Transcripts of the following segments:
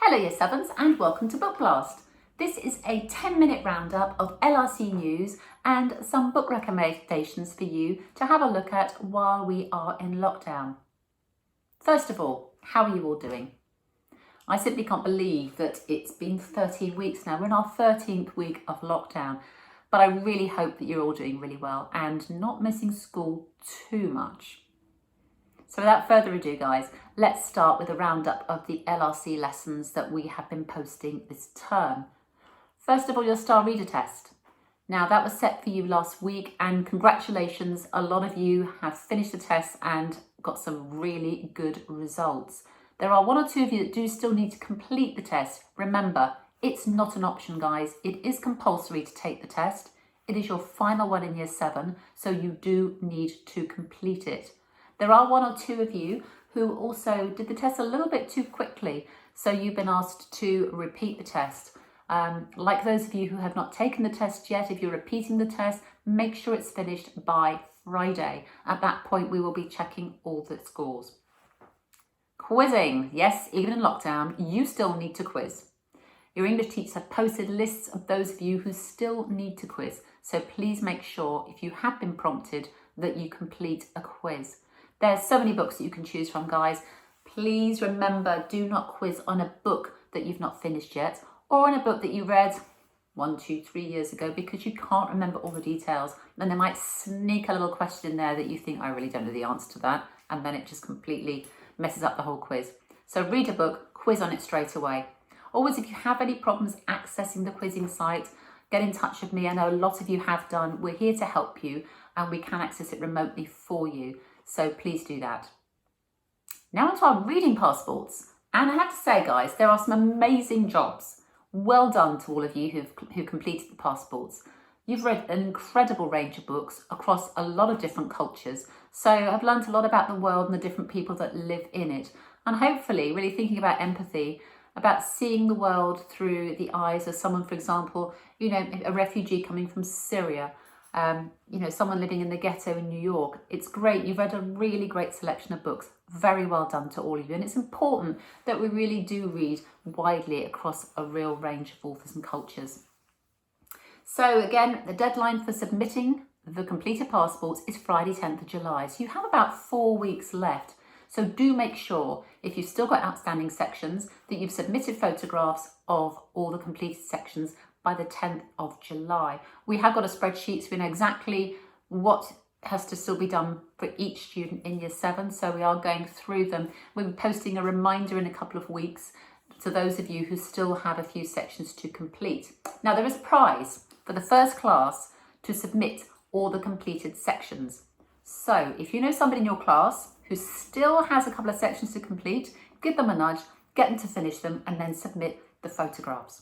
Hello Year 7s and welcome to Book Blast. This is a 10-minute roundup of LRC news and some book recommendations for you to have a look at while we are in lockdown. First of all, how are you all doing? I simply can't believe that it's been 13 weeks now. We're in our 13th week of lockdown, but I really hope that you're all doing really well and not missing school too much. So without further ado, guys, let's start with a roundup of the LRC lessons that we have been posting this term. First of all, your Star Reader test. Now that was set for you last week and congratulations, a lot of you have finished the test and got some really good results. There are one or two of you that do still need to complete the test. Remember, it's not an option, guys. It is compulsory to take the test. It is your final one in Year 7, so you do need to complete it. There are one or two of you who also did the test a little bit too quickly, so you've been asked to repeat the test. Like those of you who have not taken the test yet, if you're repeating the test, make sure it's finished by Friday. At that point, we will be checking all the scores. Quizzing. Yes, even in lockdown, you still need to quiz. Your English teachers have posted lists of those of you who still need to quiz, so please make sure, if you have been prompted, that you complete a quiz. There's so many books that you can choose from, guys. Please remember, do not quiz on a book that you've not finished yet or on a book that you read 1, 2, 3 years ago, because you can't remember all the details. And they might sneak a little question in there that you think, I really don't know the answer to that. And then it just completely messes up the whole quiz. So read a book, quiz on it straight away. Always, if you have any problems accessing the quizzing site, get in touch with me. I know a lot of you have done. We're here to help you and we can access it remotely for you. So please do that. Now onto our reading passports. And I have to say, guys, there are some amazing jobs. Well done to all of you who completed the passports. You've read an incredible range of books across a lot of different cultures. So I've learned a lot about the world and the different people that live in it. And hopefully really thinking about empathy, about seeing the world through the eyes of someone, for example, a refugee coming from Syria, someone living in the ghetto in New York. It's great. You've read a really great selection of books. Very well done to all of you. And it's important that we really do read widely across a real range of authors and cultures. So again, the deadline for submitting the completed passports is Friday, 10th of July. So you have about 4 weeks left. So do make sure, if you've still got outstanding sections, that you've submitted photographs of all the completed sections by the 10th of July. We have got a spreadsheet, so we know exactly what has to still be done for each student in Year 7. So we are going through them. We'll be posting a reminder in a couple of weeks to those of you who still have a few sections to complete. Now there is a prize for the first class to submit all the completed sections. So if you know somebody in your class who still has a couple of sections to complete, give them a nudge, get them to finish them and then submit the photographs.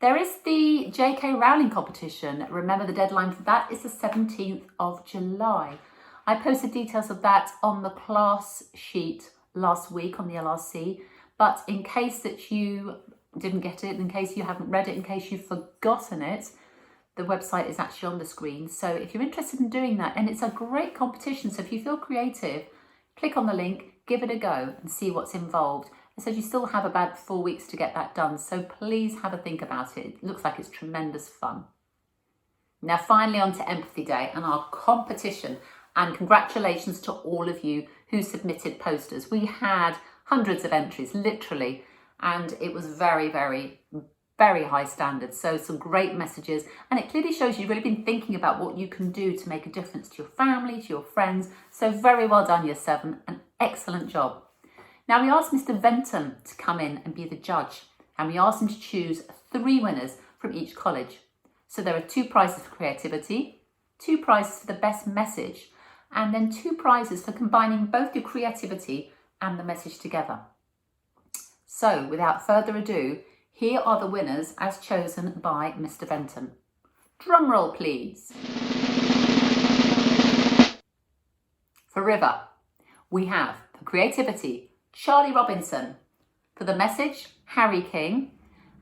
There is the J.K. Rowling competition. Remember, the deadline for that is the 17th of July. I posted details of that on the class sheet last week on the LRC, but in case that you didn't get it, in case you haven't read it, in case you've forgotten it, the website is actually on the screen. So if you're interested in doing that, and it's a great competition, so if you feel creative, click on the link, give it a go and see what's involved. It says you still have about 4 weeks to get that done, so please have a think about it. It looks like it's tremendous fun. Now finally on to Empathy Day and our competition, and congratulations to all of you who submitted posters. We had hundreds of entries, literally, and it was very, very, very high standards. So some great messages, and it clearly shows you've really been thinking about what you can do to make a difference to your family, to your friends. So very well done, Year 7, an excellent job. Now we asked Mr. Weydon to come in and be the judge, and we asked him to choose 3 winners from each college. So there are 2 prizes for creativity, 2 prizes for the best message, and then 2 prizes for combining both your creativity and the message together. So without further ado, here are the winners as chosen by Mr. Weydon. Drum roll, please. For River, we have for creativity, Charlie Robinson. For the message, Harry King.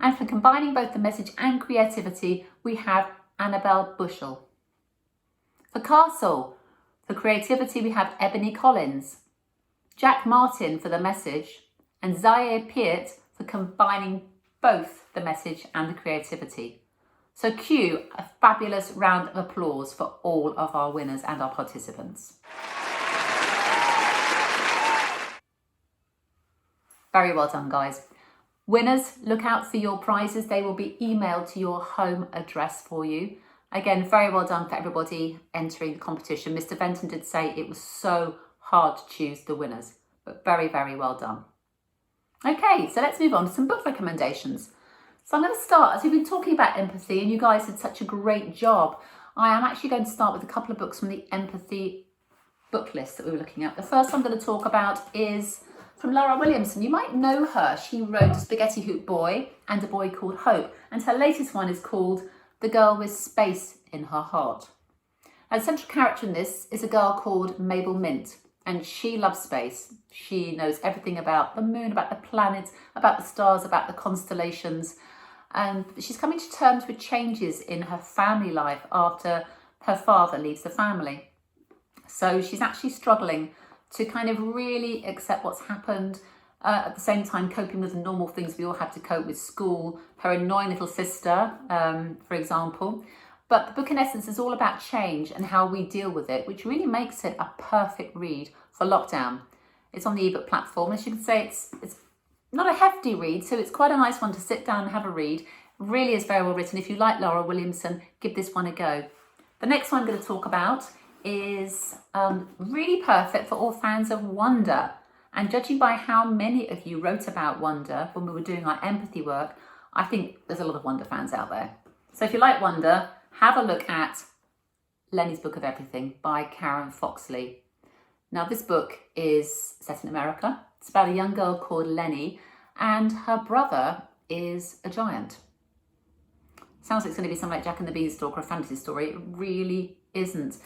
And for combining both the message and creativity, we have Annabelle Bushell. For Castle, for creativity, we have Ebony Collins. Jack Martin for the message, and Zaire Piet for combining both the message and the creativity. So cue a fabulous round of applause for all of our winners and our participants. Very well done, guys. Winners, look out for your prizes. They will be emailed to your home address for you. Again, very well done for everybody entering the competition. Mr. Benton did say it was so hard to choose the winners, but very, very well done. Okay, so let's move on to some book recommendations. So I'm going to start, as we've been talking about empathy, and you guys did such a great job, I am actually going to start with a couple of books from the empathy book list that we were looking at. The first I'm going to talk about is from Laura Williamson. You might know her. She wrote Spaghetti Hoop Boy and A Boy Called Hope, and her latest one is called The Girl with Space in Her Heart. And the central character in this is a girl called Mabel Mint, and she loves space. She knows everything about the moon, about the planets, about the stars, about the constellations. And she's coming to terms with changes in her family life after her father leaves the family. So she's actually struggling to kind of really accept what's happened, at the same time coping with the normal things we all have to cope with: school, her annoying little sister, for example. But the book in essence is all about change and how we deal with it, which really makes it a perfect read for lockdown. It's on the ebook platform. As you can say, it's not a hefty read, so it's quite a nice one to sit down and have a read. It really is very well written. If you like Laura Williamson, give this one a go. The next one I'm going to talk about is really perfect for all fans of wonder. And judging by how many of you wrote about wonder when we were doing our empathy work, I think there's a lot of wonder fans out there. So if you like wonder, have a look at Lenny's Book of Everything by Karen Foxley. Now, this book is set in America. It's about a young girl called Lenny, and her brother is a giant. Sounds like it's going to be something like Jack and the Beanstalk or a fantasy story. It really isn't.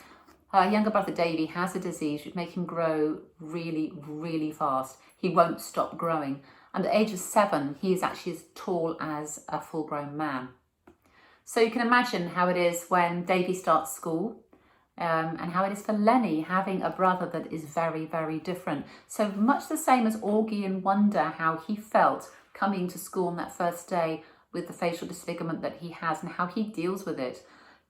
Her younger brother Davy has a disease which makes him grow really, really fast. He won't stop growing. And at the age of 7, he is actually as tall as a full-grown man. So you can imagine how it is when Davy starts school, and how it is for Lenny having a brother that is very, very different. So much the same as Augie in Wonder, how he felt coming to school on that first day with the facial disfigurement that he has and how he deals with it.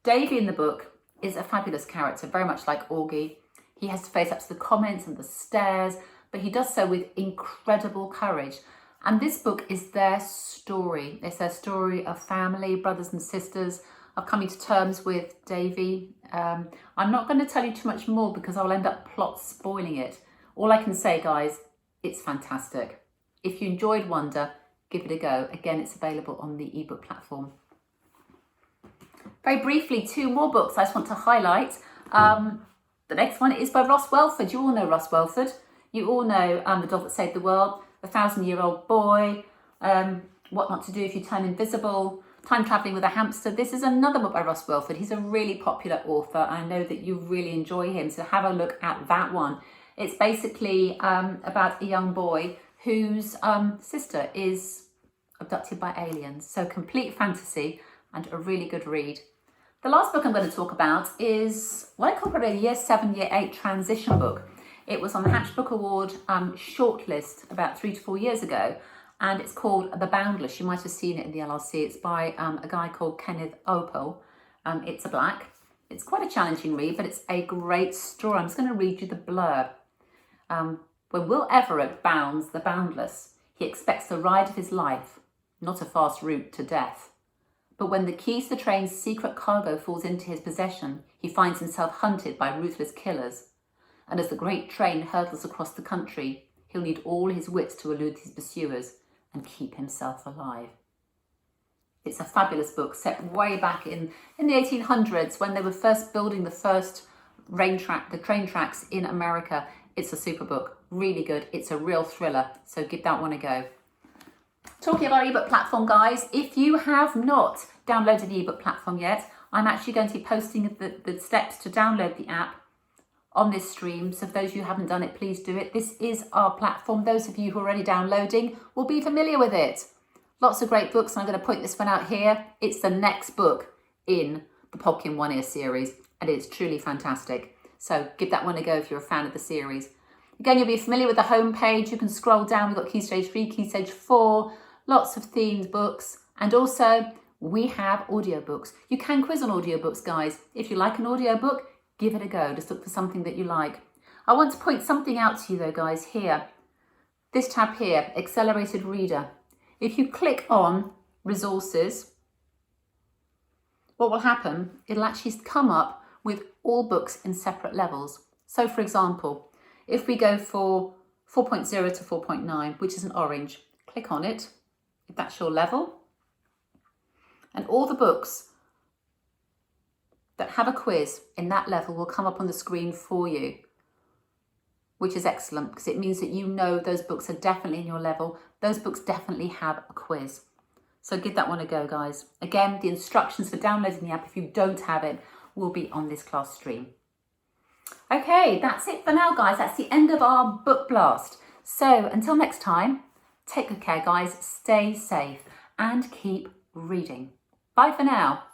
Davy in the book is a fabulous character, very much like Augie. He has to face up to the comments and the stares, but he does so with incredible courage. And this book is their story. It's their story of family, brothers and sisters, of coming to terms with Davy. I'm not going to tell you too much more because I'll end up plot spoiling it. All I can say, guys, it's fantastic. If you enjoyed Wonder, give it a go. Again, it's available on the ebook platform. Very briefly, 2 more books I just want to highlight. The next one is by Ross Welford. You all know Ross Welford. You all know The Dog That Saved the World, The 1,000-Year-Old Boy, What Not to Do If You Turn Invisible, Time Travelling with a Hamster. This is another book by Ross Welford. He's a really popular author. I know that you really enjoy him, so have a look at that one. It's basically about a young boy whose sister is abducted by aliens. So complete fantasy and a really good read. The last book I'm going to talk about is what I call probably a Year 7, Year 8 transition book. It was on the Hatch Book Award shortlist about 3 to 4 years ago, and it's called The Boundless. You might have seen it in the LRC. It's by a guy called Kenneth Opel. It's a black. It's quite a challenging read, but it's a great story. I'm just going to read you the blurb. When Will Everett bounds the boundless, he expects the ride of his life, not a fast route to death. But when the keys to the train's secret cargo falls into his possession, he finds himself hunted by ruthless killers. And as the great train hurtles across the country, he'll need all his wits to elude his pursuers and keep himself alive. It's a fabulous book set way back in the 1800s when they were first building the first train tracks in America. It's a super book, really good. It's a real thriller, so give that one a go. Talking about ebook platform, guys, if you have not downloaded the ebook platform yet, I'm actually going to be posting the steps to download the app on this stream. So for those of you who haven't done it, please do it. This is our platform. Those of you who are already downloading will be familiar with it. Lots of great books. I'm going to point this one out here. It's the next book in the Podkin One Ear series, and it's truly fantastic. So give that one a go if you're a fan of the series. Again, you'll be familiar with the homepage. You can scroll down. We've got Key Stage 3, Key Stage 4, lots of themed books, and also we have audiobooks. You can quiz on audiobooks, guys. If you like an audiobook, give it a go. Just look for something that you like. I want to point something out to you though, guys, here. This tab here, Accelerated Reader. If you click on Resources, what will happen, it'll actually come up with all books in separate levels. So for example, if we go for 4.0 to 4.9, which is an orange, click on it, if that's your level. And all the books that have a quiz in that level will come up on the screen for you, which is excellent because it means that you know those books are definitely in your level. Those books definitely have a quiz. So give that one a go, guys. Again, the instructions for downloading the app, if you don't have it, will be on this class stream. Okay, that's it for now, guys. That's the end of our book blast. So until next time, take good care, guys. Stay safe and keep reading. Bye for now.